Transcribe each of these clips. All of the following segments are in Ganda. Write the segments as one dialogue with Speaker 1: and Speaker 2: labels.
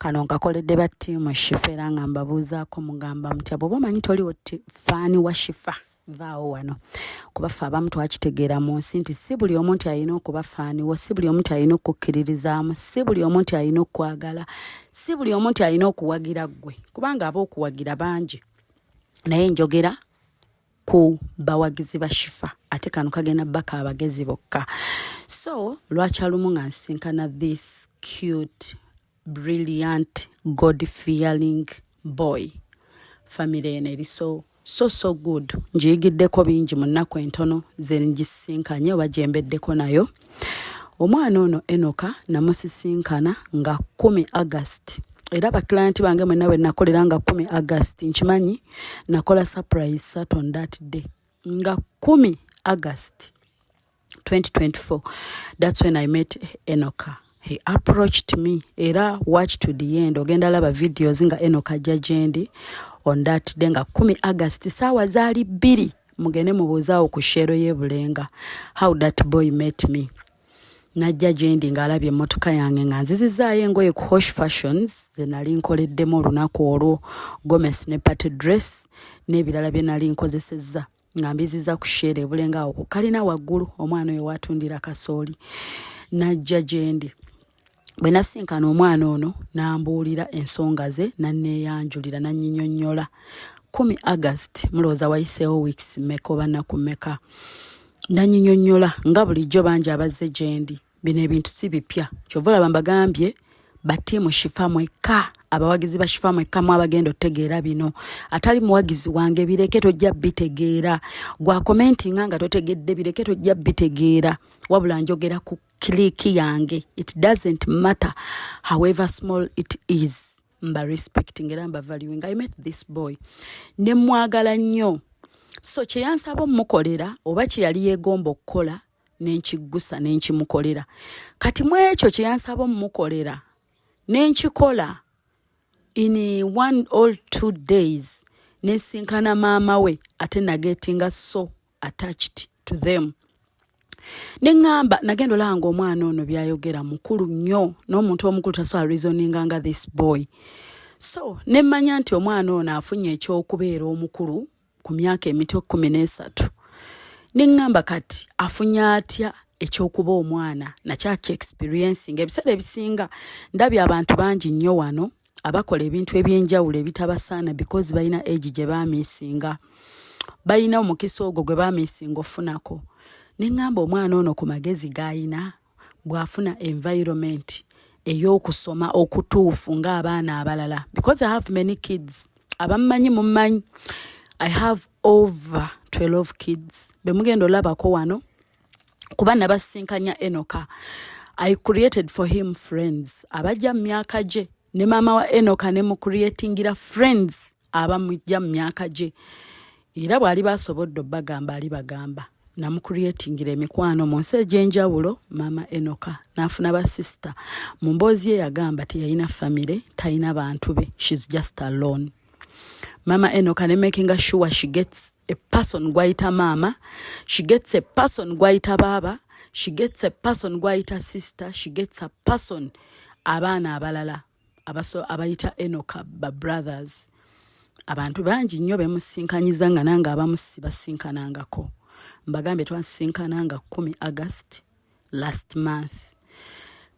Speaker 1: kano nkakoledde ba ttiimu Shifa era nga mbabuuzaako mugamba mutya bw'oba omanyi toliwo faani wa Shifa vaawo wano kuba ffe abamu twakitegeera mu nsi nti si buli omu nti alina okuba faaniwo, si buli omu nti alina okukkiririzaamu, si buli omu nti alina okwagala, si buli omu nti alina okuwagira ggwe kubanga ab'okuwagira bangi, naye njogera ku bawagizi ba Shifa ate kano kagenda baka abagezi bokka. So lwakyalumu nga nsinkana this cute brilliant God-fearing boy. Family eno eri so good. Njiyigiddeko bingi mu nnaku entono ze ngisinkanye oba gyembeddeko nayo. Omwana ono Enoka namusisinkana nga 10 August. Era baklanti bange mwenna bwe nakolera nga 10 August. Nkimanyi nakola surprise sat on that day. Nga 10 August 2024. That's when I met Enoka. He approached me era watch to the end ogenda laba videos nga Enoka jajendi on that day nga 10 August sawa zaali 2 mugene mubuuzaawo ku shero y'ebulenga how that boy met me. Najja jendi nga alabye emmotoka yange nga nzizizaayo engoye ku Hosh Fashions ze nali nkoleddemu olunaku olwo Gomez ne party dress n'ebirala bye nali nkozesezza nga mbiziza ku shero ebulenga awo ku kalina waggulu omwana oyo watundira kasooli. Najja jendi bwe nasinkana omwana ono n'ambuulira ensonga ze nanneeyanjulira nannyinnyonnyola. 10 August mulowooza wayiseewo weeks mmeka oba nnaku mmeka. Nannyinnyonnyola nga bulijjo bangi abazze gye ndi. Bino ebintu si bipya. Kyova olaba mbagambye battiimu Shifa mwekka, abawagizi ba Shifa mwekka mu abagenda otegeera bino. Atali muwagizi wange bireke tojja bitegeera. Gwa commentinga nga totegedde bireke tojja bitegeera. Wabula njogera ku kliki yange. It doesn't matter however small it is. Mba respecting era mba valuing. I met this boy. Ne mwagala nnyo. So kye yansaba mukolera oba kye yali yeegomba okukola n'enkiggusa n'enkimukolera. Kati mu ekyo kye yansaba mukolera n'enkikola in 1 or 2 days nesinkana maama we ate nagetinga so attached to them. Nengamba nagenda olanga omwana ono byayogera mukulu nnyo n'omuntu omukulu tasobola reasoninga nga this boy. So nemmanya nti omwana ono afunye ekyokubeera omukulu ku myaka emito 13. Nengamba kati afunye atya ekyokuba omwana nakyaki experiencing ebiseera ebisinga ndabye abantu bangi nnyo wano abakola ebintu ebyenjawulo ebitabasaana because balina age gye baamisinga, balina omukisa ogwo gwe baamisinga ofunako. Nengamba omwana ono ku magezi g'ayina bw'afuna environment ey'okusoma okutuufu ng'abaana abalala because I have many kids. Abamumanyi mumanyi I have over 12 kids. Bemugenda olabako wano kuba nabasinkanya Enoka. I created for him friends. Abajja myaka gye ne mama wa Enoka ne mu creatingira friends abamujja myaka gye. Era bwali basobodde bagamba ali bagamba. Na mu creatingira emikwano mu nsi egy'enjawulo mama Enoka n'afuna ba sister. Mu mboozi ye yagamba teyalina family, talina bantu be. She's just alone. Mama Enoka ne making sure she gets a person gwaita mama, she gets a person gwaita baba, she gets a person gwaita sister, she gets a person abaana abalala abayita Enoka ba brothers. Abantu bangi nnyo bemusinkanyiza nga nange abamu sibasinkanangako. Mbagambye twansinkananga 10 August last month.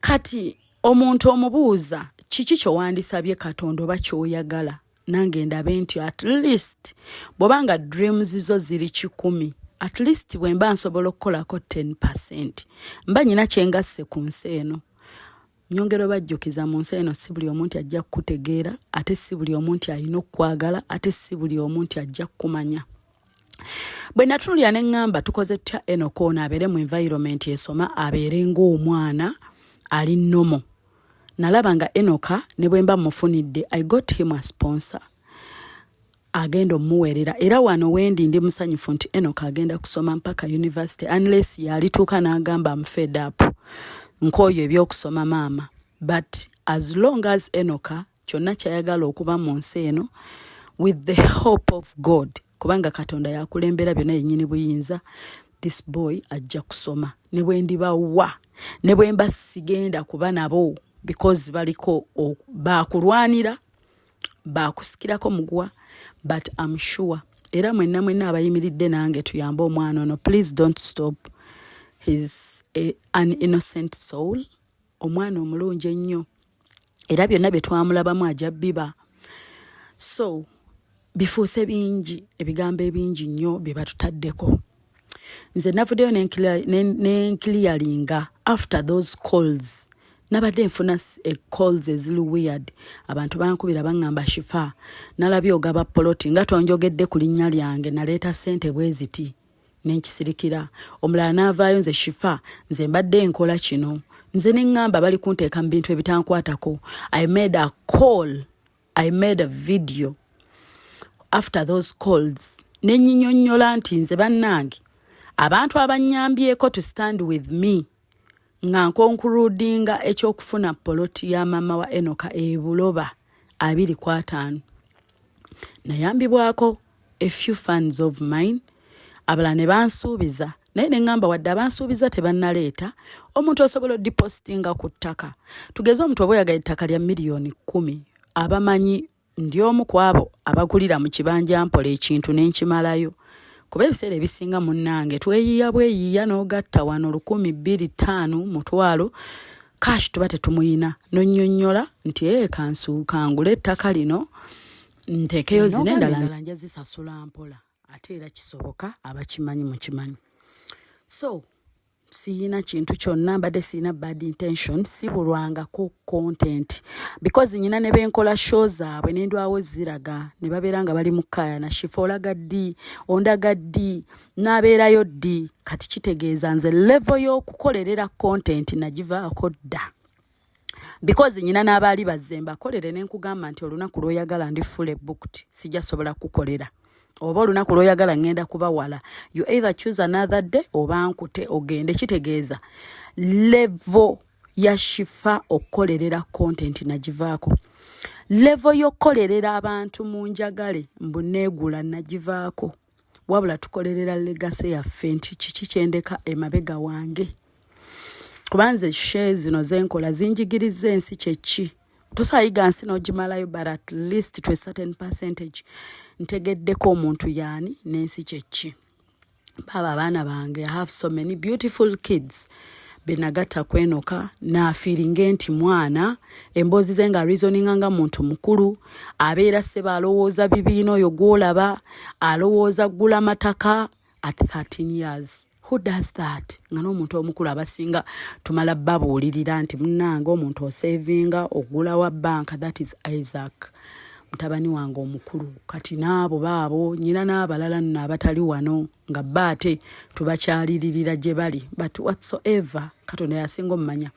Speaker 1: Kati omuntu omubuuza kiki kyowandisabye Katonda oba kyoyagala nange ndabe nti at least bw'obanga dreams zo ziri 10 at least bwe mba nsobola okukolako 10% mba nyina kyengasse ku nsi eno. Nyongero bajjukiza mu nsi eno si buli omuntu ajja kukutegeera ate si buli omuntu alina okwagala ate si buli omuntu ajja kumanya. Bwe natunulira ne ngamba tukoze tutya Enoka ono abeere mu environment esoma abeere ng'omwana ali nomo. Nalaba nga Enoka ne bwe mba mufunidde I got him a sponsor agenda omuweerera era wano wendi ndi musanyufu nti Enoka agenda kusoma mpaka university unless yalituuka n'agamba I'm fed up nkooyo ebyokusoma maama. But as long as Enoka kyonna kyayagala okuba mu nsi eno with the hope of God kubanga Katonda yakulembera byonna yennyini buyinza this boy ajja kusoma ne bwe ndibawa ne bwe mba sigenda kuba nabo because baliko bakulwanira bakusikirako mugwa, but I'm sure era mwenna abayimiridde nange tuyambe omwana ono. Please don't stop. He's an innocent soul. Omwana omulungi ennyo era byonna bye twamulabamu ajja biba. So bifuuse bingi, ebigambo ebingi nnyo bye batutaddeko. Nze navuddeyo n'enclearinga after those calls. Nabadde nfuna calls ezili weird. Abantu bankubira baŋŋamba Shifa, nalabye ogaba poloti nga tonjogedde ku linnya lyange, naleeta ssente bwe ziti n'enkisirikira. Omulala n'avaayo, nze Shifa, nze mbadde nkola kino. Nze neŋŋamba bali kunteeka mu bintu ebitankwatako. I made a call. I made a video. After those calls, nenyinyonnyola nti nze bannange, abantu abannyambyeko to stand with me, nga nkonkurudinga ekyokufuna poloti ya mama wa Enoka Buloba 25. Nayambibwako a few fans of mine, abala ne bansuubiza, naye ne ngamba wadde abansuubiza tebannaleeta, omuntu osobola odipostinga ku ttaka. Tugeze omuntu oba oyagala ettaka lya miliyoni 10, abamanyi ndi omu ku abo abagulira mu kibanja mpola ekintu n'enkimalayo. Kuba ebiseera ebisinga munnange tweyiya bweyiya n'ogatta wano 1,000, 2,000, 5,000 mutwalo kashi tuba tetumuyina, nonnyonnyola nti kangula ettaka lino nteekeyo zino endala nja zisasula mpola, ate era kisoboka abakimanyi mukimanyi. So siyina kintu kyonna, mbadde siyina bad intention, sibulwangako content because nyina ne benkola show zaabwe n'endwawo ziraga ne babeera nga bali mu kkaya na Shifa olaga ddi, ondaga ddi, n'abeerayo ddi. Kati kitegeeza nze level y'okukolerera content nagivaako dda because nyina n'abaali bazze mbakolere n'enkugamba nti olunaku lw'oyagala ndi fully booked, sijja sobola kukolera. Oba olunaku lw'oyagala ngenda kubawala, you either choose another day oba nkute ogende. Kitegeeza level ya Shifa okukolerera content nagivaako. Level y'okukolerera abantu mu njagale mbuneegula nagivaako. Wabula tukolerera legacy yaffe nti kiki kyendeka emabega wange. Kubanze shares zino zenkola zinjigiriza ensi kyeki. Tosayiga nsi n'ogimalayo, but at least to a certain percentage ntegeddeko omuntu yaani n'ensi kyeki. Baba abaana bange, I have so many beautiful kids. Benagatta kwenoka na feelinge nti mwana emboozi ze nga reasoninga nga muntu mukulu, abeera seba alowooza bibiina oyo gw'olaba, alowooza gula mataka at 13 years. Who does that? Nga n'omuntu omukulu abasinga tumala babuulirira nti munnange omuntu osavinga ogula wa banka, that is Isaac, mutabani wange omukulu. Kati naabo baabo nyina n'abalala nno abatali wano nga baate tubakyaliririra gye bali, but whatsoever Katonda yasinga omumanya.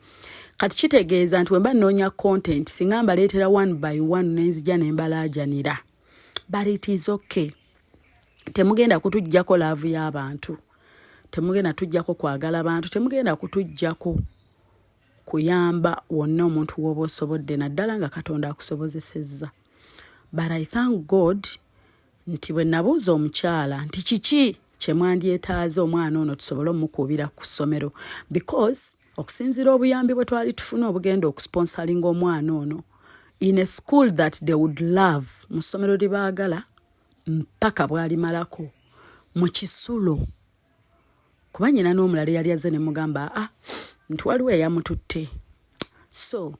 Speaker 1: Kati kitegeeza nti wemba nnoonya content singa mbaleetera one by one nenzija nembalaajanira, but it is okay. Temugenda kutujjako laavu y'abantu, temugenda tujjako kwagala bantu, temugenda kutujjako kuyamba wonna omuntu w'oba osobodde naddala nga Katonda akusobozesezza. But I thank God nti bwe nabuuza omukyala nti kiki kye mwandyetaaze omwana ono tusobole omukuubira ku ssomero, because okusinziira obuyambi bwe twali tufuna obugenda okusponsoringa omwana ono in a school that they would love, mu ssomero lye baagala mpaka bwalimalako mu Kisulo. Kuba nyina n'omulala yali azze ne mugamba nti waliwo eyamututte. So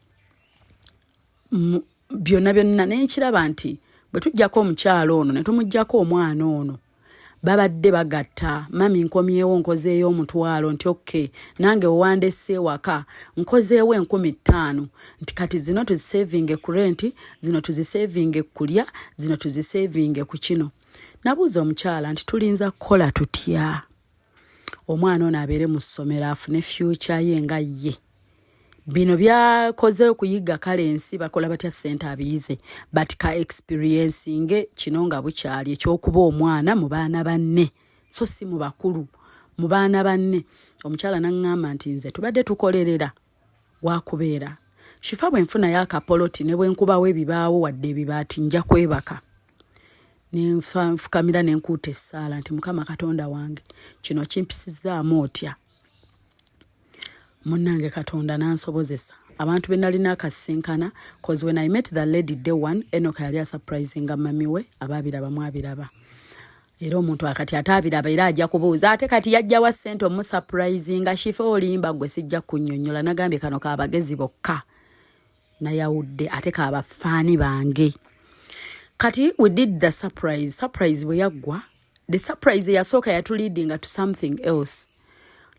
Speaker 1: byonna nenkiraba nti bwe tujjako omukyalo ono ne tumuggyako omwana ono babadde bagatta, mami nkomyewo nkozeeyo omutwalo nti okay, nange owandese waka nkozeewo 15,000 nti kati zino tuzisavinge ku rent, zino tuzisavinge kulya, zino tuzisavinge ku kino. Nabuuza omukyala nti tulinza kukola tutya omwana ono abeere mu ssomero afune future ye nga ye. Bino byakoze okuyiga kale ensi bakola batya ssente abiyize, but ka experiencing kino nga bukyali ekyokuba omwana mu baana banne, so si mu bakulu, mu baana banne. Omukyala n'aŋŋamba nti nze tubadde tukolerera wakubeera Shifa bwe nfuna yakapoloti ne bwe nkubawo ebibaawo wadde ebibaati nja kwebaka. Nenfukamira nenkuuta essaala nti Mukama Katonda wange kino kimpisizaamu otya. Munnange Katonda nansobozesa. abantu benalina akasinkana cause when I met the lady day one Enoka yali surprising mami we ababiraba mwabiraba era omuntu akati atabiraba era ajja kubuuza ate kati yajja wa sente omu surprising Shifa olimba gwe sijja kunnyonnyola nagambye kano ka bagezi bokka nayawudde ate ka bafaani bange kati we did the surprise we yaggwa the surprise yasooka yatuleading to something else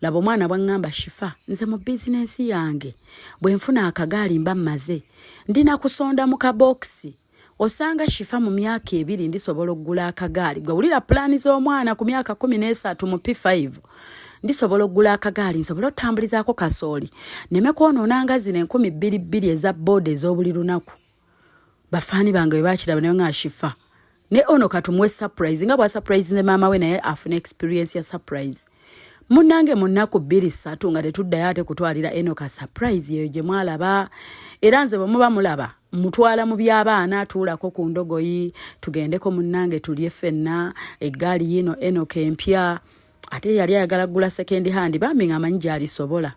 Speaker 1: laba omwana bwangamba Shifa nze mu business yange bwe nfuna akagaali mba maze ndina kusonda mu kaboksi osanga Shifa mu myaka 2 ndisobola okugula akagaali gwe wulira plani z'omwana ku myaka 13 mu P5 ndisobola okugula akagaali nsobola otambulizaako kasooli neme kwonoonanga zino 2,200 eza boda ez'obuli lunaku bafaani bange bwe bakiraba naye nga Shifa ne ono katumwe surprise nga bwa surprise ne maama we naye afuna experience ya surprise munange munaku 2-3 nga tetuddayo ate kutwalira Enoka surprise yeyo gye mwalaba era nze bwe muba mulaba mutwala mu by'abaana atuulako ku ndogoyi tugendeko munange tulye ffenna eggaali yino Enoka empya ate yali ayagala gula second hand bambi ng'amanyi gy'alisobola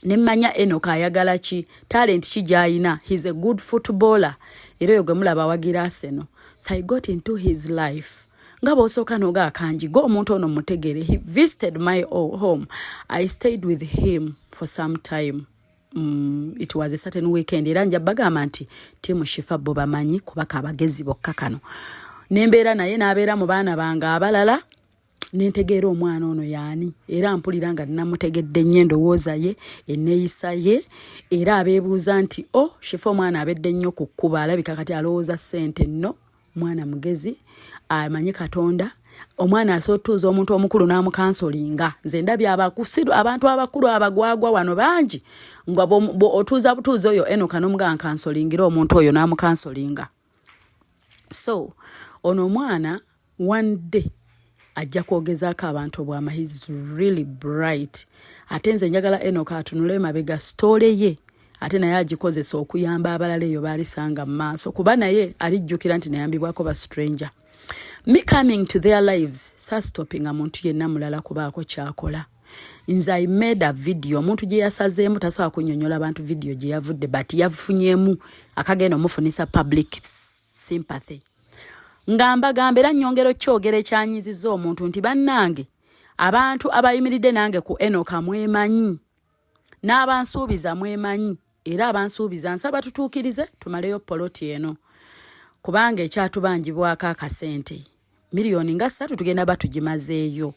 Speaker 1: nemmanya Enoka ayagala ki talent ki gy'ayina he's a good footballer era oyo gwe mulaba awagira Arsenal so I got into his life nga bosooka noga akanji go omuntu ono mutegere he visited my home I stayed with him for some time it was a certain weekend era nja bagamba nti timu Shifa bo bamanyi kubaka abagezi bokka kano nembeera naye n'abeera mu baana bange abalala nentegeera omwana ono yaani era mpulira nga nnamutegedde nnyo endowooza ye enneeyisa ye era abeebuuza nti Shifa omwana abedde nnyo ku kkuba alabika kati alowooza ssente nno mwana mugezi amanyi Katonda omwana asootuuza omuntu omukulu n'amukansolinga nze ndabye abantu abakulu abagwagwa wano bangi nga otuuza butuuzi oyo Enoka n'omuga nkansolingira omuntu oyo n'amukansolinga so ono omwana one day ajja kwogezaako abantu obwama he's really bright ate nze njagala Enoka atunule mabega story ye ate naye agikozesa okuyamba abalala eyo baalisanga mu maaso kuba naye alijjukira nti nayambibwako ba stranger me coming to their lives stopping omuntu yenna mulala kubaako kyakola nze I made a video omuntu gye yasazeemu tasobola kunnyonnyola abantu video gye yavudde but yafunyeemu akagenda omufunisa public sympathy ngamba era nnyongero kyogera ekyanyiziza omuntu nti bannange abantu abayimiridde nange ku Enoka mwemanyi n'abansuubiza mwemanyi era abansuubiza nsaba tutuukirize tumaleyo poloti eno kubanga ekyatubangibwako akasente miliyoni nga 3 tugenda batugimazeeyo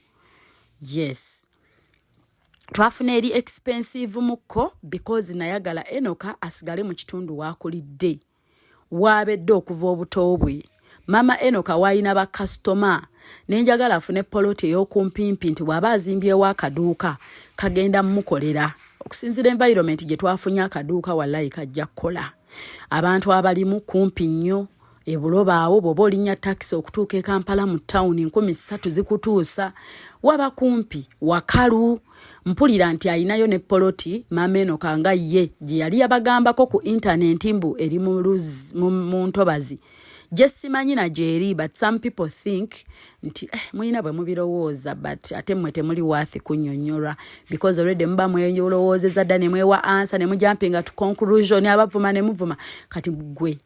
Speaker 1: yes twafuna eri expensive muko because nayagala Enoka asigale mu kitundu wakulidde wabedde okuva obuto bwe mama Enoka wayina ba customer nenjagala afune poloti ey'okumpimpi nti bw'aba azimbyewo akaduuka kagenda mmukolera okusinzira environment gye twafunye akaduuka wallahi kajja kukola abantu abalimu kumpi nnyo ebuloba awo bw'oba olinnya taxi okutuuka e Kampala mu town 13 zikutuusa waba kumpi wakalu mpulira nti ayinayo ne poloti mama Enoka nga ye gye yali yabagambako ku internet mbu eri mu ntobazi gye simanyi na gyeri but some people think nti muyina bwe mubirowooza but ate mmwe temuli worth kunnyonnyola because already muba mweyolowoozeza dda ne mwewa answer ne mujampinga to conclusion abavuma ne muvuma kati gwe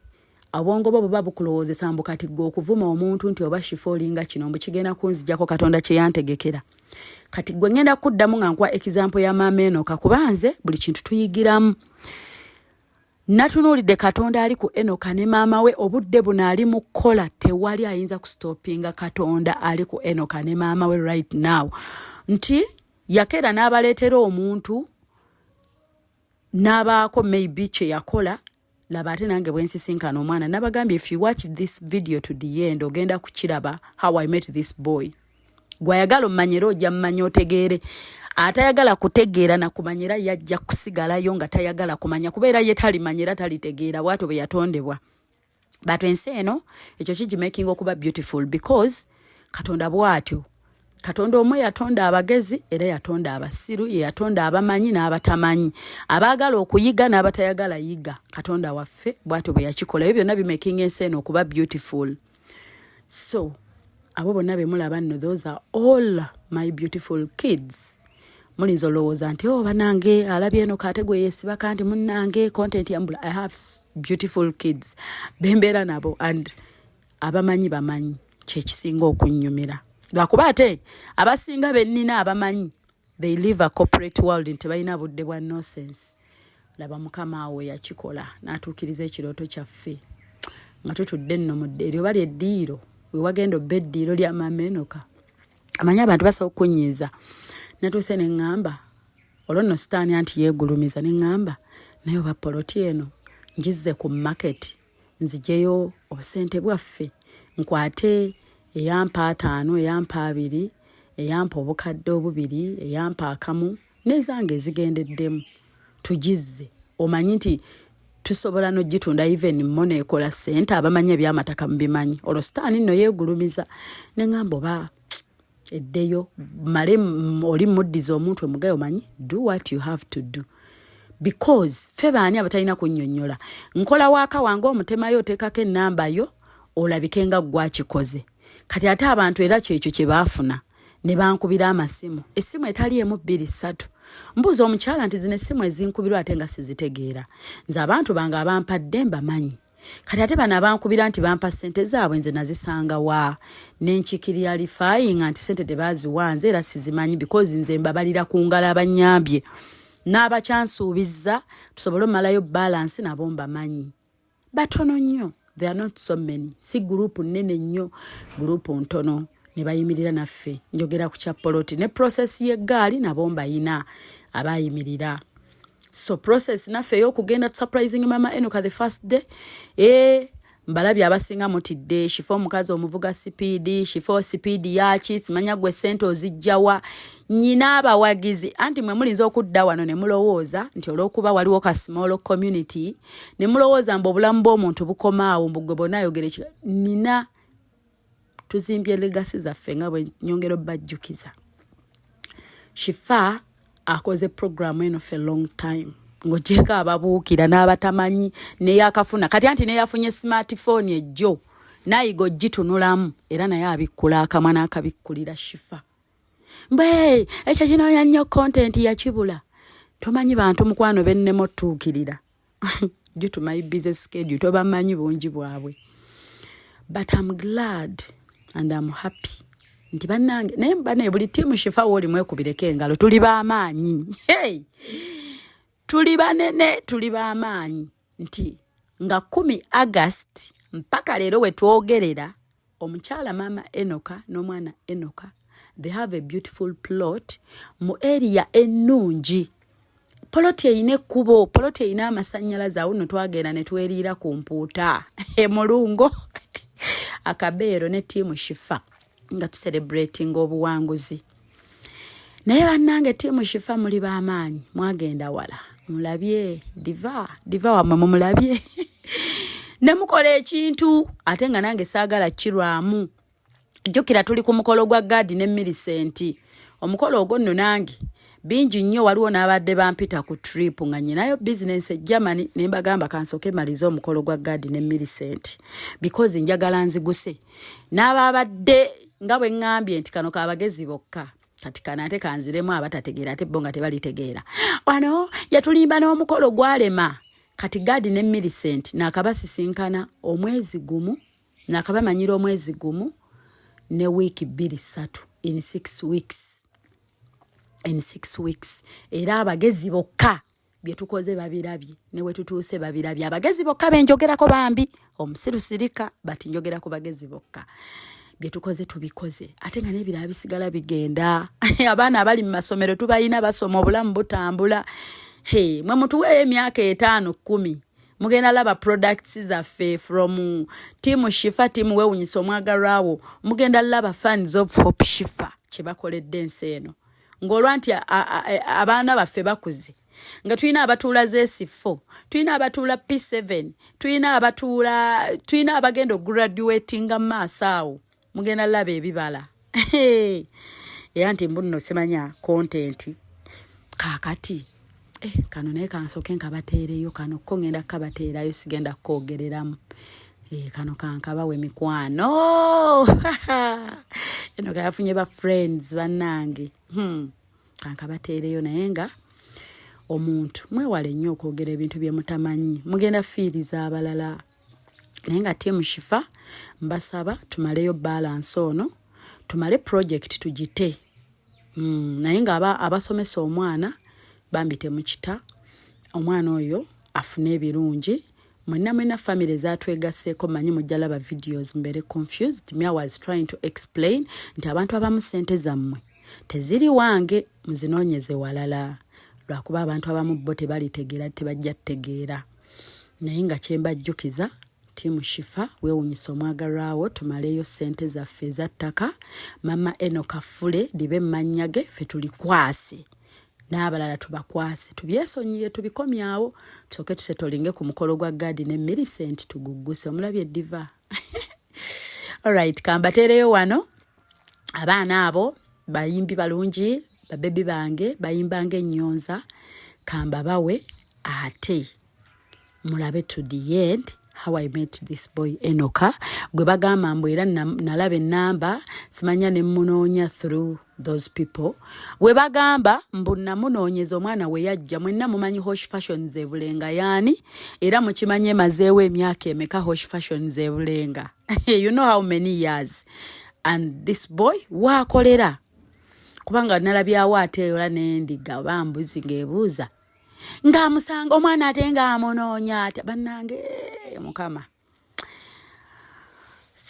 Speaker 1: abongo bo buba bukulowoozesa mbu kati gwe okuvuma omuntu nti oba Shifa olinga kino mbu kigenda kunzijjako Katonda kye yantegekera kati gwe ngenda kuddamu nga nkuwa example ya mama Enoka kubanze buli kintu tuyigiramu natunuulidde Katonda ali ku Enoka ne maama we obudde buno ali mu kkola tewali ayinza kustopinga Katonda ali ku Enoka ne maama we right now nti yakeera n'abaleetera omuntu n'abaako maybe kye yakola laba ate nange bwe nsisinkana omwana nabagambye if you watch this video to the end ogenda kukiraba how I met this boy gwayagala omanyira ojja mmanya otegeere atayagala kutegeera na kumanyira yajja kusigalayo nga tayagala kumanya kubeera ye talimanyira talitegeera bwato bwe yatondebwa but ensi eno ekyo kigimaking okuba beautiful because Katonda bwatyo Katonda omwe yatonda abagezi era yatonda abasiru yatonda abamanyi n'abatamanyi abaagala okuyiga n'abatayagala yiga Katonda waffe bwatyo bwe yakikola ebyo byonna bimaking ensi eno okuba beautiful so abo bonna be mulaba nno those are all my beautiful kids mulinzo lowooza nti banange alabye eno kategwe yesiba kandi munnange content yambula. I have beautiful kids bembeera nabo and bamanyi kyekisinga okunnyumira lwakuba ate abasinga bennina abamanyi they live a corporate world nti balina budde bwa nonsense. Laba mukama awo yakikola n'atuukiriza ekirooto kyaffe nga tutudde nno mu ddeeri oba lyeddiiro we wagenda obba eddiiro lya Maama Enoka. Amanyi abantu basobola okunyiiza natuuse ne ŋŋamba olwo nno sitaani anti yeegulumiza ne ŋŋamba naye oba poloti eno ngizze ku market nzijeyo obusente bwaffe nkwate eyampa 5 eyampa 2 eyampa obukadde 2 eyampa akamu n'ezange ezigendeddemu tugizze. Omanyi nti tusobola n'ogitunda even mmone ekola ssente abamanyi ebyamataka mubimanyi. Olwo sitaani nno yeegulumiza ne ŋŋamba oba eddeyo male oli muddiza omuntu emugayo manyi do what you have to do because fe baani abatalina kunnyonnyola nkola waaka wange omutemayo oteekako ennamba yo olabike nga gwakikoze. Kati ate abantu era kyekyo kye baafuna ne bankubira amasimu essimu etali emu 2 3 mbuuza omukyala nti zino essimu ezinkubirwa ate nga sizitegeera nze abantu bange abampadde mbamanyi. Kati ate bano abankubira nti bampa ssente zaabwe nze nazisanga wa n'enkikirya lifayinga nti ssente tebaziwa nze era sizimanyi because nze mbabalira ku ngalo abanyambye n'abakyansuubizza tusobole omalayo balance nabo mbamanyi. Batono nnyo, they are not so many. Si gurupu nnene nnyo, gurupu ntono ne bayimirira naffe. Njogera ku kya poloti ne process y'eggaali nabo mbayina abayimirira. So process naffe y'okugenda surprising Maama Enoka the first day mbalabye abasinga mutidde shifo omukazi omuvuga speed shifo speed yaki simanya gwe sente ozijjawa nyina abawagizi anti mwe mulinza okudda wano ne mulowooza nti olwokuba waliwo ka small community ne mulowooza mbu obulamu bw'omuntu bukomaawo mbugwe bonna ayogere nina tuzimbye legacy zaffe nga bwe nyongero bajjukiza. Shifa akoze program eno for a long time ngojeka ababuukira n'abatamanyi ne yakafuna kati anti ne yafunye smartphone ejjo nayigo gitunulamu era naye abikkula akamwa n'akabikkulira Shifa mbe ekyo kino yannyo content yakibula tomanyi bantu mukwano bennemo tuukirira due to my busy schedule tobamanyi bungi bwabwe but I'm glad and I'm happy nti bannange naye mbane buli timu Shifa woli mwekubireko engalo tuli b'amaanyi tuli banene tuli b'amaanyi nti nga 10 August mpaka leero we twogerera omukyala Maama Enoka n'omwana Enoka they have a beautiful plot mu area ennungi. Poloti eyine kubo poloti eyina amasannyalaze awo no twagenda ne tweriira ku mpuuta Mulungo Akabeero ne timu Shifa nga tu celebrating obuwanguzi. Naye bannange timu Shifa muli b'amaanyi mwagenda wala mulabye diva wamwe mulabye ne mukola ekintu ate nga nange saagala kirwamu. Jjukira tuli ku mukolo gwa Gadi ne Millicent omukolo ogwo nno nange bingi nnyo waliwo n'abadde bampita ku trip nga nyinayo business e Germany ne mbagamba kansoke malize omukolo gwa Gadi ne Millicent because njagala nziguse n'ababadde nga bwe ngambye nti kano kabagezi bokka kati kana ate kanziremu abatategeera ate bonga tebalitegeera wano yatulimba n'omukolo gwalema kati Gadi ne Millicent nakabasisinkana omwezi gumu nakabamanyira omwezi gumu ne week 2-3 in 6 weeks era abagezi bokka bye tukoze babirabye ne we tutuuse babirabye abagezi bokka benjogerako bambi omusiru sirika bati njogera ku bagezi bokka bye tukoze tubikoze ate nga nebira bisigala bigenda abaana abali mu masomero tubayina basoma obulamu butambula mwe mutuwe emyaka 5-10 mugenda laba products zaffe from timu Shifa timu wewunyisa omwagalwawo mugenda laba fans of Hope Shifa kye bakoledde ensi eno ng'olwa nti abaana baffe bakuze nga tulina abatuula Z4 tulina abatuula P7 tulina abagenda graduatinga maaso awo mugenda laba ebibala era nti mbuno semanya content kakati kano naye kansoke nkabateereyo kano ko ngenda kabateerayo sigenda kwogereramu kano kankabawe mikwano eno kayafunye ba friends bannange kankabateereyo naye nga omuntu mwewale nnyo okwogera ebintu bye mutamanyi mugenda fiiriza abalala naye nga tiimu Shifa mbasaba tumaleyo balance ono tumale project tugite naye nga abasomesa omwana bambite mu kita omwana oyo afune ebirungi mwenna family zatwegaseeko manyi mujja laba videos mbere confused me I was trying to explain nti abantu abamu ssente zammwe teziri wange muzinoonyeze walala lwakuba abantu abamu bo tebalitegeera tebajja tegeera naye nga kyembajjukiza tiimu Shifa weewunyisa omwagalwawo tumaleyo ssente zaffe ezattaka mama Enoka Fule libe mmanya ge ffe tulikwase n'abalala tubakwase tubyesonyiye tubikomyawo tusoke tusetolinge ku mukolo gwa Gadi ne Millicent tugugguse omulabye Diva. Alright, kambateereyo wano abaana abo bayimbi balungi babebi bange bayimbanga ennyonza kambabawe ate mulabe to the end how I met this boy Enoka gwe bagamba mbu era nalaba ennamba simanya ne munoonya through those people we bagamba mbu namunoonyeza omwana we yajja mwenna mumanyi Hosh Fashion Zebulenga yani era mukimanye mazeewo emyaka emeka Hosh Fashion Zebulenga you know how many years and this boy waakolera kubanga nalabyawo ate yola n'endiga bambuzi ng'ebuuza ng'amusanga omwana ate ng'amunoonya ate bannange mukama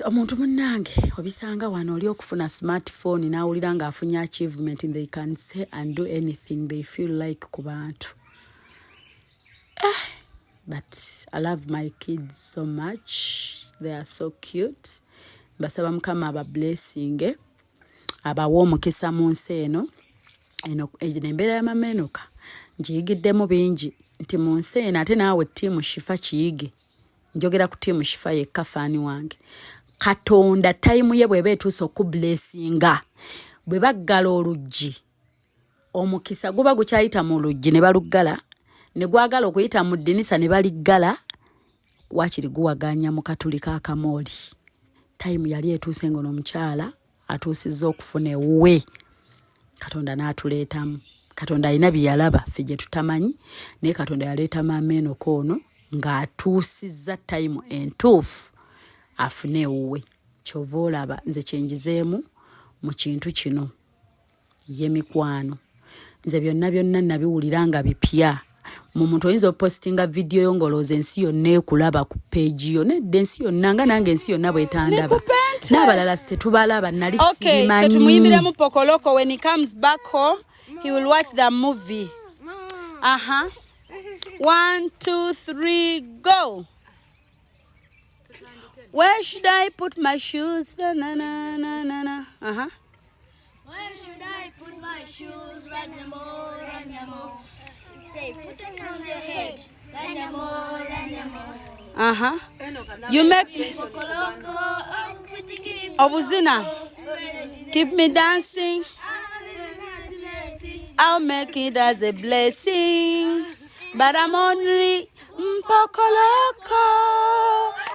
Speaker 1: omuntu munnange obisanga wano oli okufuna smartphone n'awulira ng'afunye achievement they can say and do anything they feel like ku bantu but I love my kids so much they are so cute basaba mukama aba blessing abawo omukisa mu nsi eno embeera ya mama Enoka ngiyigiddemu bingi nti mu nsi eno ate naawe tiimu Shifa kiyige njogera ku tiimu Shifa yekka faani wange Katonda time ye bweba etuusa okublessinga bwe baggala oluggi omukisa guba gukyayita mu luggi ne baluggala ne gwagala okuyita mu ddinisa ne baliggala wakiri guwaganya mu katuli ka kamooli time yali etuuse ngono omukyala atuusizza okufuna ewuwe Katonda n'atuleetamu Katonda alina bye yalaba ffe gye tutamanyi naye Katonda yaleeta maama Enoka ono ng'atuusizza time entuufu afune ewuwe kyova olaba nze kyenjizeemu mu kintu kino ye mikwano nze byonna nabiwulira nga bipya mu muntu oyinza opostinga video yo ngolooza ensi yonna ekulaba ku page yo nedda ensi yonna nga nange ensi yonna bwetandaba n'abalala tetubalaba nali simanyi.
Speaker 2: So tumuyimbiremu Pokoloko when he comes back home he will watch the movie. 1 2 3 go. Where should I put my shoes? Na na na na na.
Speaker 3: Where should I put my shoes? Ranyamo, Ranyamo. Say, put them on your head. Ranyamo, Ranyamo.
Speaker 2: You make Obuzina. Keep me dancing. I'll make it as a blessing. But I'm only Pokoloko.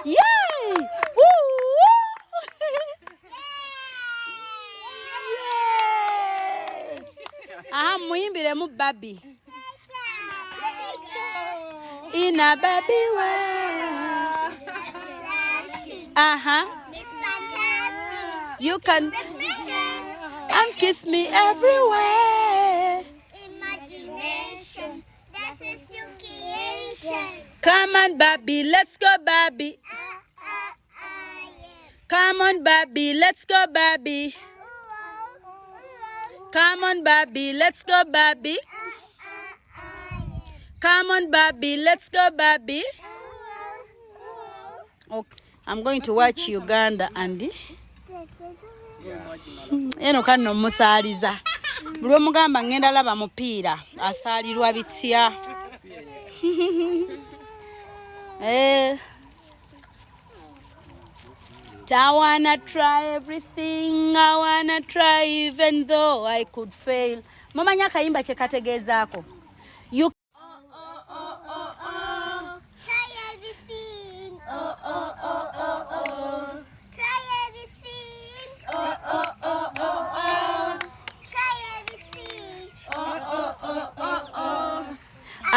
Speaker 2: Yay! Woo! Yes! Muyimbiremu Baby. In a baby way. You can and kiss me everywhere.
Speaker 3: Imagination, that's a silky Asian.
Speaker 2: Come on, Baby, let's go, Baby. Come on, Baby, let's go, Baby. Come on, Baby, let's go, Baby. Come on, Baby, let's go, Baby. Okay, I'm going to watch Uganda, Andy. Enoka nno musaaliza. Buli omugamba ngenda laba mupiira asaalirwa bitya. I wanna try everything, I wanna try even though I could fail. Mumanya akayimba kye kategeezaako. You
Speaker 3: Try everything. Try everything. Try everything.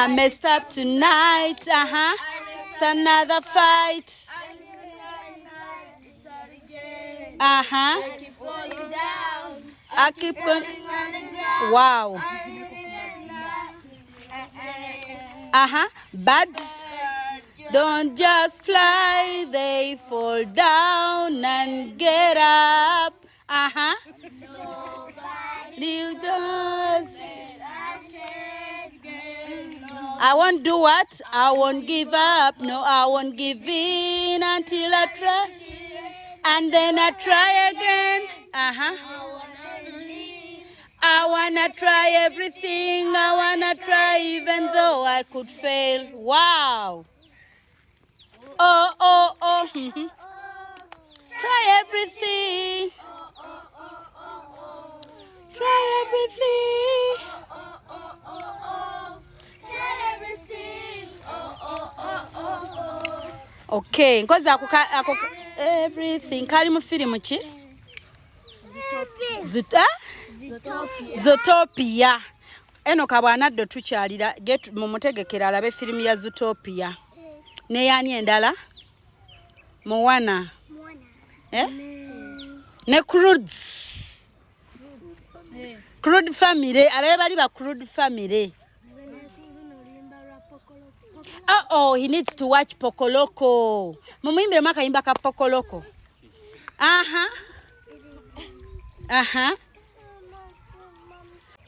Speaker 2: I messed up tonight. It's another fight. I keep falling down. I keep going. Wow. Birds don't just fly, they fall down and get up. Nobody does. I won't do what? I won't give up. No, I won't give in until I try. And then I try again. I wanna try everything. I wanna try even though I could fail. Wow. Oh. Try everything. Try everything. Okay, nkozi ako everything kali mu film ki? Zootopia. Eno kabwanaddo tukyalira mu mutegekera alabe film ya Zootopia. Ne yani endala? Moana. Ne Croods. Crude family, alabe bali ba Crude family. Oh, he needs to watch Pokoloko. Mumuimbire makayimba ka Pokoloko.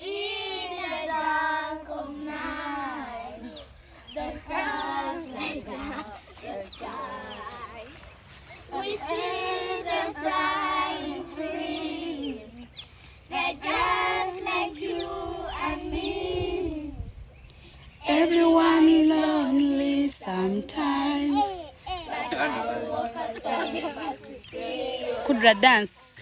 Speaker 3: In the dark of night, the stars light up the sky. We see them flying free. They're just like you and me.
Speaker 2: Everyone lonely sometimes. Kudra dance.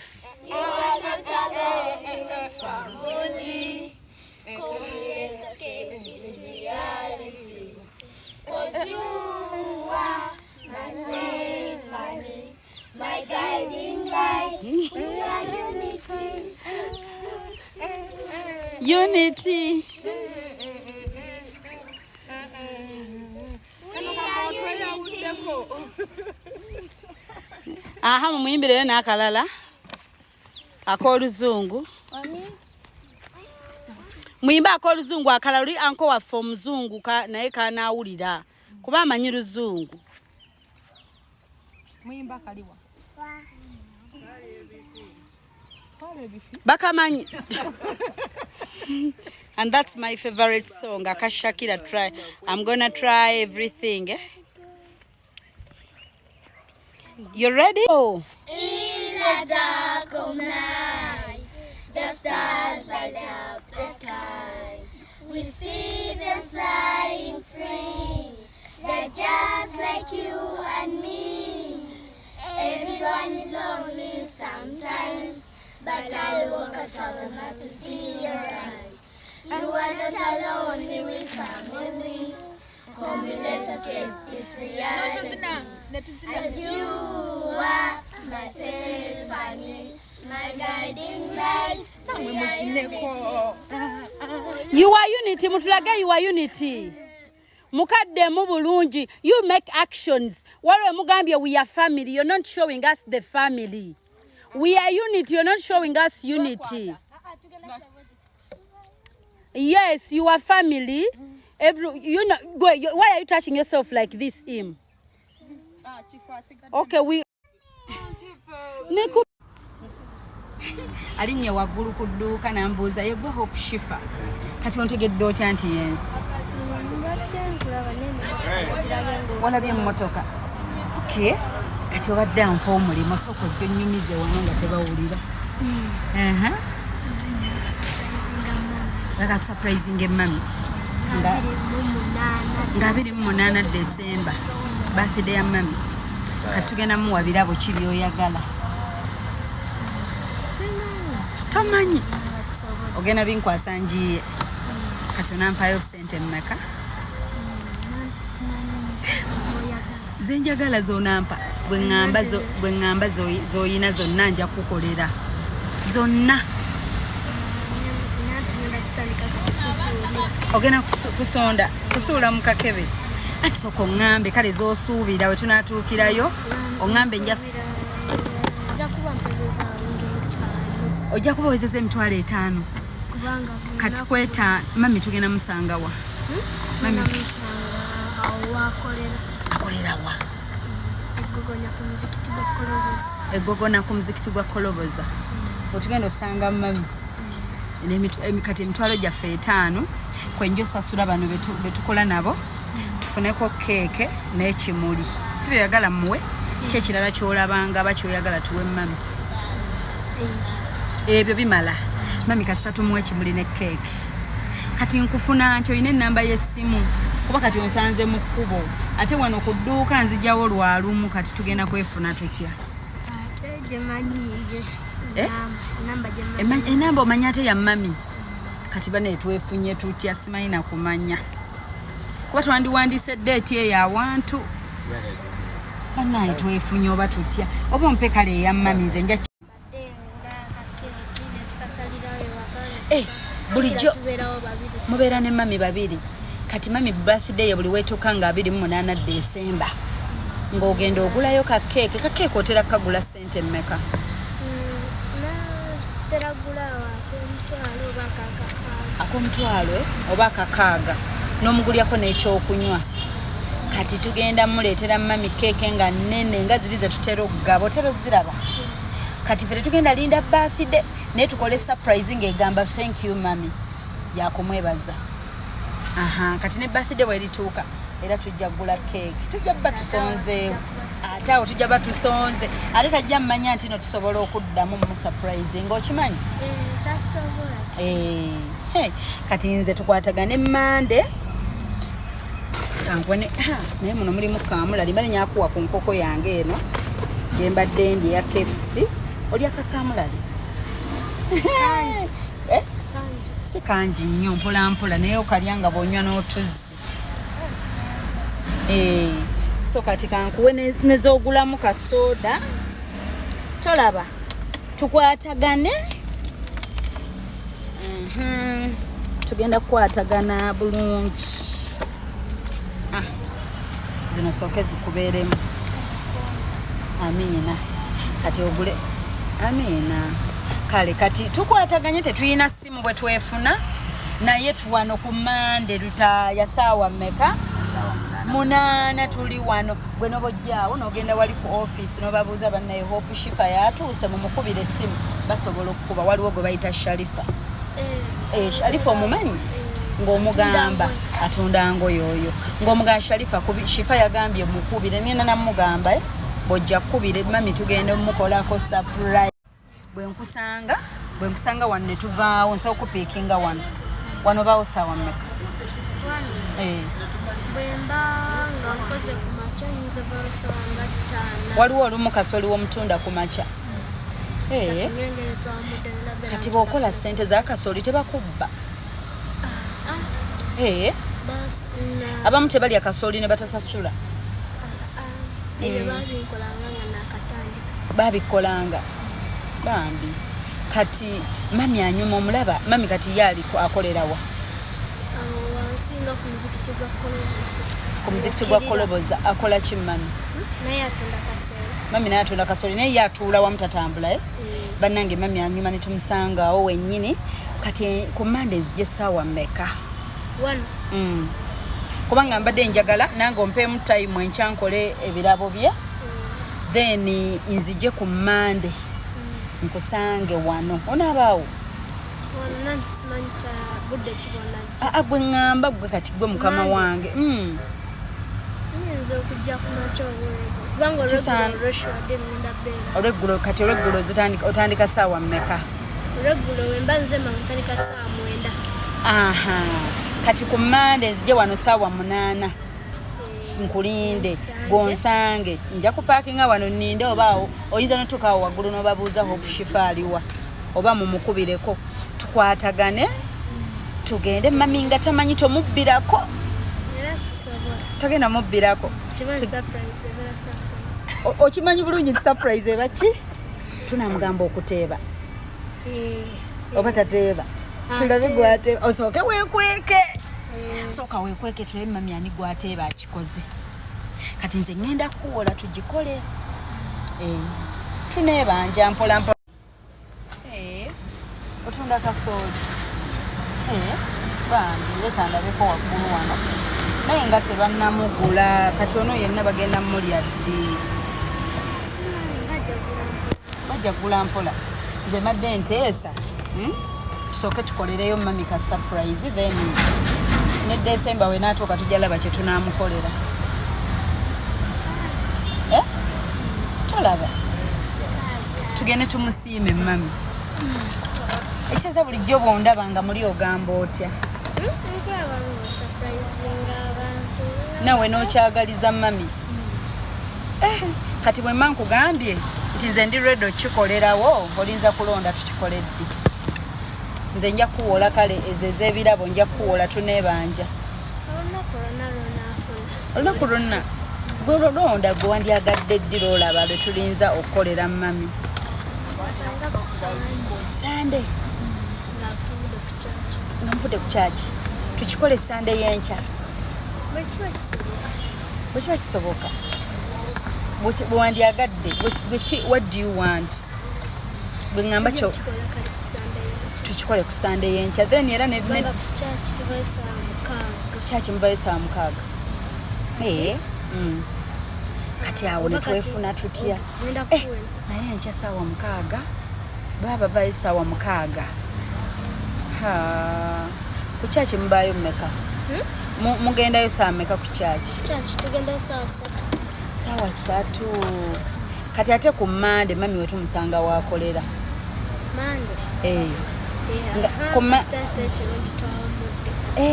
Speaker 3: You are not alone in the family. Come let's escape this reality. 'Cause you are my safe honey, my guiding light. We are
Speaker 2: Unity. Mumuyimbire n'akalala ak'oluzungu. Muyimba ak'oluzungu akalala uli anko waffe omuzungu naye kanaawulira kuba amanyi luzungu.
Speaker 4: Muyimba kaliwa.
Speaker 2: Bakamanyi. And that's my favorite song. Akashakira try. I'm gonna try everything. You ready? Oh.
Speaker 3: In the dark of night, the stars light up the sky. We see them flying free. They're just like you and me. Everyone is lonely sometimes, but I'll walk 1,000 miles to see your eyes. You are not alone, we will family. Come, let's escape this reality. And you are my safe honey, my guiding light.
Speaker 2: You are unity, mutulage you are unity. Mukadde mu bulungi, you make actions. Wale mugambye we are family, you're not showing us the family. We are unity, you're not showing us unity. Yes, you are family. You know, why are you touching yourself like this, Im? Okay, we. Alinye waggulu ku dduuka nambuuza ye gwe Hope Shifa. Kati ontegedde otya nti yenze? Walabye emmotoka. Okay. Kati obadde ampa omulimu sooka ojja onnyumize wano nga tebawulira. Laka kusurprising mami. Nga 28 December. Birthday ya mami. Kati tugenda muwa birabo ki by'oyagala. Tomanyi. Ogenda binkwasa njiye. Kati onampayo ssente mmeka? Zenjagala zonampa. Bwe ngamba zoyina zonna nja kukolera. Zonna.
Speaker 1: ogenda kusonda kusuula mu kakebe ati soko ngambe kale zoosuubira we tunaatuukirayo ongambe ojja kuba wezeza emitwalo 5 kati kweta mami tugenda musangawa akolera wa egogona ku muzikiti gwa Koloboza otugenda osanga mami kati emitwalo gyaffe 5 kwenjo sasula bano betukola nabo tufuneko keeke n'ekimuli si byeyagala muwe kyekirala kyolabanga bakyoyagala tuwe mami ebyo bimala mami kasatu muwe ekimuli ne keeke kati nkufuna nti olina ennamba y'essimu kuba kati onsanze mu kkubo ate wano ku dduuka nzijjawo lwalumu kati tugenda kwefuna tutya enamba omanya ate ya mami kati bane twefunye tutya simanyi na kumanya kuba twandiwandiise deeti eyo awantu banaye twefunye oba tutya oba ompe kale eya mami nze nja bulijjo mubeera ne mami babiri kati mami birthday ya buli wetuuka nga 28 Desemba ng'ogenda ogulayo kakeeke otera kagula ssente mmeka ak'omutwalo oba akakaaga n'omugulyako n'ekyokunywa kati tugenda muleetera mami keeke nga nnene nga ziri ze tutera okugaba otera oziraba kati ffe tetugenda linda birthday naye tukole surprise ng'egamba thank you mami yakumwebaza kati ne birthday bwerituuka era tujja kugula keeke tujja bba tusonzeewo ate awo tujja batusonze ate tajja mmanya nti no tusobola okuddamu mu surprise ng'okimanyi kati nze tukwatagane Mande kankone naye muno mulimu kaamulali mbale nyakuwa ku nkoko yange eno gyembadde ndi ya KFC oli akakamulali si kanji nnyo mpolampola naye okalya nga bwonywa n'otuzi so kati kankuwe nezoogulamu kasoda tolaba tukwatagane tugenda kukwatagana bulungi zino sooke zikubeeremu amiina kati ogule amiina kale kati tukwataganye tetuyina simu bwe twefuna naye tuwano ku Mande lutaya saawa mmeka 8 tuli wano bwe nobojjaawo n'ogenda wali ku office n'obabuuza bannaye Hope Shifa yatuuse mu mukubire essimu basobola okukuba waliwo gwe bayita Sharifa Sharifa omumanyi ng'omugamba atunda ngoyo oyo ng'omugamba Sharifa Shifa yagambye mukubire nina namugamba bojja kubire mami tugende mukolako surprise bwe nkusanga wano ne tuvaawo nsobola okupiikinga wano baawo saawa mmeka
Speaker 3: bwembanga nkoze ku makya yinza basawanga 5
Speaker 1: waliwo olumu kasoli w'omutunda ku makya kati bw'okola ssente za kasoli tebakubba abamu tebalya kasoli ne batasasula babikolanga bambi kati mami anyuma omulaba mami kati yaliko akolerawa
Speaker 3: singa ku muzikiti gwa Koloboza
Speaker 1: ku muzikiti gwa Koloboza akola ki mami
Speaker 3: naye atunda kasoli
Speaker 1: mami naye atunda kasoli naye yatuula wamu tatambula bannange mami anyuma ne tumusangawo wennyini kati ku Mande zigye saawa mmeka kubanga mbadde njagala nange ompeemu time enkyankole ebirabo bye then nzije ku Mande nkusange wano onaabaawo gwe ngamba gwe kati gwe mukama wange olweggulo kati olweggulo otandika saawa mmeka kati ku Mande nzije wano saawa 8 nkulinde gonsange nja kupaakinga wano nninde obaawo oyinza notuukawo waggulu n'obabuuza Hope Shifa aliwa oba mumukubireko tukwatagane tugende mami nga tamanyi tomubbirako togenda mubbirako okimanyi bulungi nti surprise eba ki tunamugamba okuteeba oba tateeba tulabe gwate osooke weekweke sooka weekweke tulabe mami ani gwateeba akikoze kati nze ngenda kuwola tugikole tuneebanja mpola mpola otunda kasooli bambi leeta ndabeko waggulu wano naye nga tebannamugula kati ono yenna bagenda mulya ddi bajja gula mpola nze madde nteesa tusooke tukolereyo mami ka surprise then ne December we naatuuka tujalaba kye tunaamukolera tolaba tugende tumusiime mami ekisinza bulijjo bwondaba nga muli ogamba otya nawe n'okyagaliza mami kati bwe mma nkugambye nti nze ndi redo okikolerawo olinza kulonda tukikoledde nze nja kuwola kale ezo ez'ebirabo nja kuwola tuneebanja olunaku lwonna gwolonda gwe wandyagadde ddi lwolaba lwe tulinza okukolera mami sande nga mvudde ku kyaki tukikole sande y'enkya bwe kiba kisoboka bwe wandyagadde what do you want bwe ŋŋamba kyo tukikole ku sande y'enkya then era kyaki muvayo saa 6 kati awo netwefuna tutya naye enkya saawa 6 baba bavayo saawa 6 ku kyaki mubaayo mmeka mugendayo saa mmeka ku kyaki saawa 3 kati ate ku Mande mami we tumusanga waakolera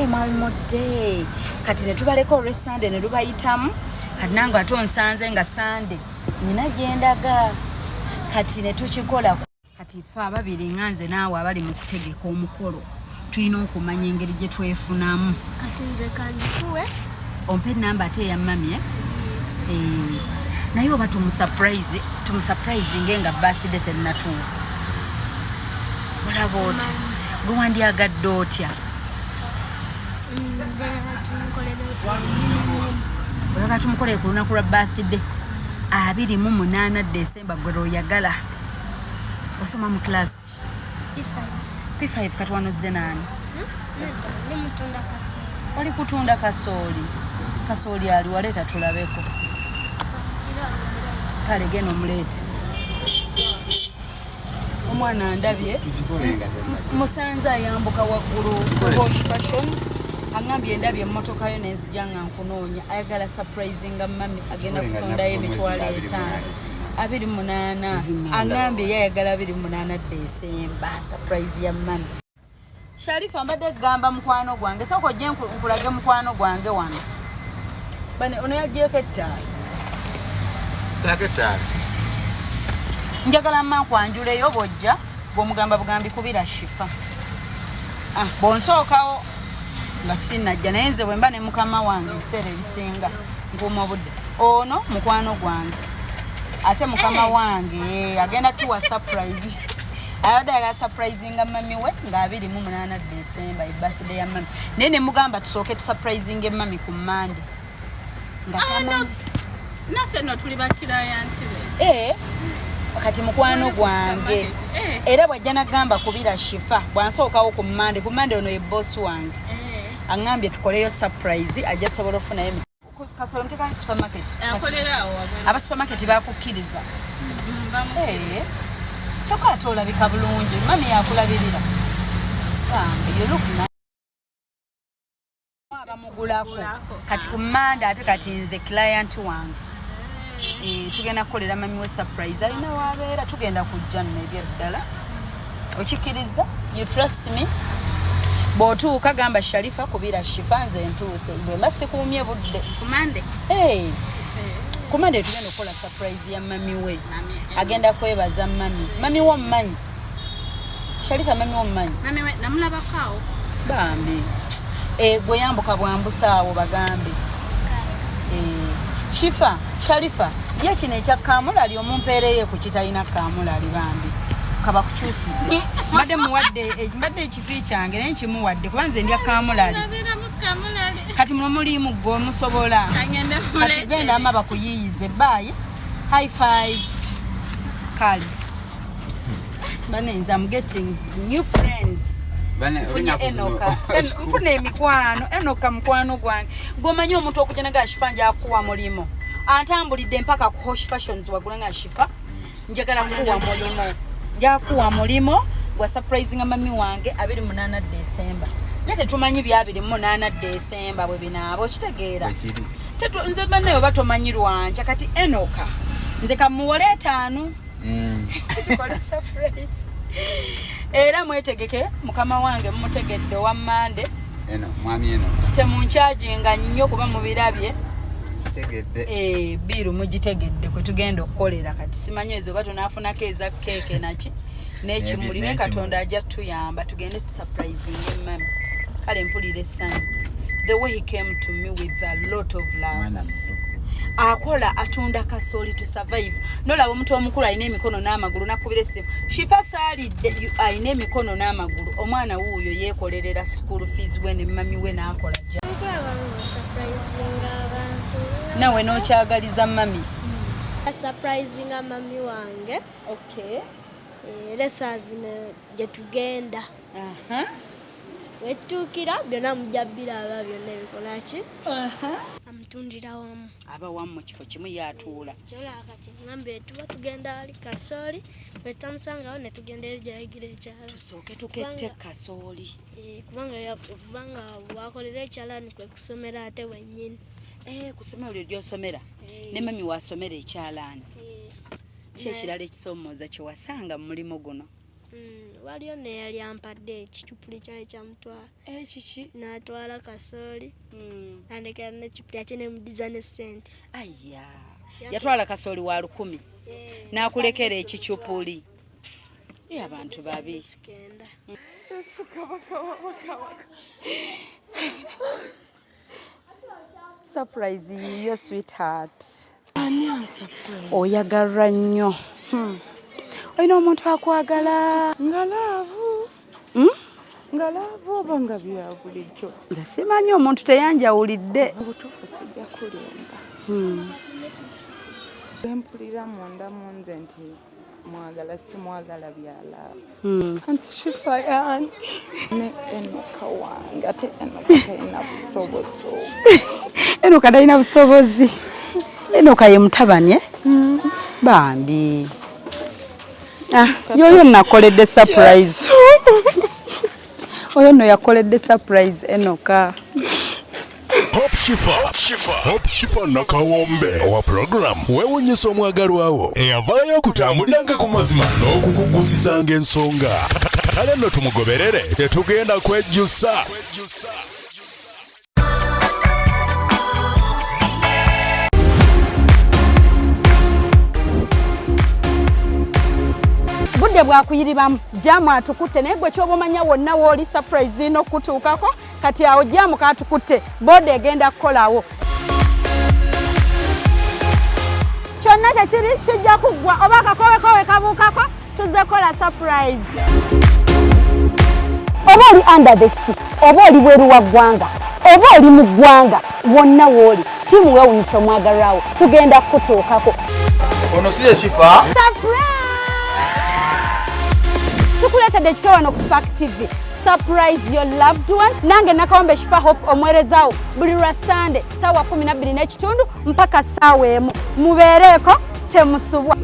Speaker 1: mwalumudde kati ne tubaleka olwe Sande ne lubayitamu kati nange ate onsanze nga Sande nina gyendaga kati ne tukikola kati ffe ababiri nga nze naawe abali mu kutegeka omukolo tulina okumanya engeri gye twefunamu
Speaker 3: kati nze kandikuwe
Speaker 1: ompe namba ate eya mami naye oba tumusurprise nga birthday tennatuuka olaba otya gwe wandyagadde otya oyagala tumukolere ku lunaku lwa birthday 28 December gwe lwoyagala osoma mu class ki P5 kati wanozze naani oli kutunda kasooli ali waleeta tulabeko kale geno omuleete omwana ndabye musanze ayambuka waggulu Bosch Fashions aŋambye endabye emmotoka yo nenzija nga nkunoonya ayagala surprisinga mami agenda kusondayo emitwalo 28 aŋambye yayagala 28 December surprise ya mami Sharifa mbadde gamba mukwano gwange soko ojje nkulage mukwano gwange wano bane ono yagyeko ettaala
Speaker 4: saketaala
Speaker 1: njagala mma nkwanjuleyo bw'ojja bw'omugamba bugambi kubira Shifa bw'onsookawo nga sinnajja naye nze bwe mba ne mukama wange ebiseera ebisinga nkuuma obudde ono mukwano gwange ate mukama wange agenda tuwa surprise ayodde ayagala surprisinga mami we nga 28 December birthday ya mami naye ne mugamba tusooke tusurprisinge mami ku Mande nga tamanyi
Speaker 2: naffe no tuli bakirayanti be
Speaker 1: kati mukwano gwange era bw'ajja nagamba kubira Shifa bwansookawo ku Mande ono ye boss wange aŋŋambye tukoleyo surprise ajja sobola okufunayo kasolo muteka supermarket aba supermarket bakukkiriza kyokka ate olabika bulungi mami yakulabirira abamugulako kati ku Mande ate kati nze client wange tugenda kukolera mami we surprise alina waabeera tugenda kujja nno ebyeddala okikkiriza you trust me bw'otuuka gamba Sharifa kubira Shifa nze ntuuse bwemba sikuumye budde ku Mande tugenda okukola surprise ya mami we agenda kwebaza mami wo mmanyi Sharifa mami wo mmanyi
Speaker 2: namulabakaawo
Speaker 1: bambi gwe yambuka bwambusaawo bagambe Shifa Sharifa ye kino ekya kaamulali omumpeereye ku kitalina kaamulali bambi
Speaker 2: Enoka bakukyusize. Mbadde muwadde ekifi kyange naye nkimuwadde kubanze ndya kamulali. Kati mulimu gwe omusobola. Kati genda ama bakuyiyize. Bye. High five. Kali. Banenza, I'm getting new friends. Mfunye Enoka. Mfune emikwano. Enoka mukwano gwange. Gomanyi omuntu okujja nga Shifa njakuwa mulimo. Antambulidde mpaka ku Hosh Fashions wagula nga Shifa. Njagala kuwa mulimo. Njakuwa mulimo gwa surprising mami wange 28 December. Nate tumanyi bya 28 December bwe binaabo kitegeera. Tetu nze banne oba tomanyi Rwanja kati Enoka. Nze kamuwole 5. Tukole surprise. Era mwetegeke mukama wange mumutegedde wa Mande.
Speaker 4: Mwami eno.
Speaker 2: Temuncharginga nnyo kuba mubirabye.
Speaker 4: Tegedde.
Speaker 2: Biru mugitegedde kwe tugenda okukolera kati simanyi ezo bato naafuna keeza keke naki. N'ekimuli ne Katonda ajja tuyamba tugende tu surprising mami. Kale mpulire essanyu. The way he came to me with a lot of love. Akola atunda kasooli to survive. Nolaba omuntu omukulu alina emikono n'amagulu nakubira essimu. Shifa saalidde alina emikono n'amagulu. Omwana wuuyo yeekolerera school fees we ne mami we n'akola jja. Nawe n'okyagaliza mami?
Speaker 3: Surprising mami wange.
Speaker 2: Okay.
Speaker 3: Lesa zino gye tugenda. Wetukira byonna mujabira aba byonna ebikola ki? Amutundira wamu.
Speaker 2: Aba wamu mu kifo kimu yaatuula.
Speaker 3: Kyola kati ngambe tuba tugenda ali kasooli wetamusangawo ne tugenda ejyayigira ekyalo.
Speaker 2: Tusooke tukette kasooli.
Speaker 3: Kubanga wakolera ekyalani kwe kusomera ate wennyini.
Speaker 2: Kusomera olyo gy'osomera. Ne mami wasomera ekyalaani. Ki ekirala ekisomooza kye wasanga mu mulimo guno?
Speaker 3: Waliyo neyali ampadde ekicupuli kyali kyamutwala.
Speaker 2: Kiki?
Speaker 3: N'atwala kasooli. Nandekera n'ekicupuli ate ne mudiza ne ssente.
Speaker 2: Ayya. Yatwala kasooli wa 10. N'akulekera ekicupuli. Abantu babi. Surprise your sweetheart. Oyagalwa nnyo. Olina omuntu akwagala.
Speaker 5: Ngalaavu. Ngalaavu oba nga bya bulijjo.
Speaker 2: Nze simanyi omuntu teyanjawulidde.
Speaker 5: Obutuufu sijja kulimba. Empulira munda mu nze nti mwagala simwagala byalaavu. Anti Shifa yange ne Enoka wange ate Enoka talina busobozi.
Speaker 2: Enoka talina busobozi. Enoka ye mutabani bambi. Yoyo nakoledde surprise. Oyo no yakoledde surprise Enoka.
Speaker 6: Hope Shifa nakawombe owa program wewunyisa omwagalwawo eyavaayo okutambuliranga ku mazima n'okukugusizanga ensonga. Kale nno tumugoberere tetugenda kwejjusa.
Speaker 2: Budde bwakuyiribamu jamu atukutte naye gwe kyoba omanya wonna wooli surprise n'okutuukako kati awo jamu katukutte boda egenda kukolawo. Kyonna kyekiri kijja kuggwa oba akakowekowe kabuukako tuzze kola surprise. Oba oli under the sea, oba oli bweru wa ggwanga, oba oli mu ggwanga, wonna wooli tiimu weewunyisa omwagalwawo tugenda kukutuukako.
Speaker 4: Ono si ye Shifa?
Speaker 2: Tukuletedde ekifo wano ku Spark TV. Surprise your loved one. Nange nakawombe Shifa Hope omwerezaawo buli lwa Sunday ssaawa 12:30 mpaka ssaawa 1. Mubeereeko temusubwa.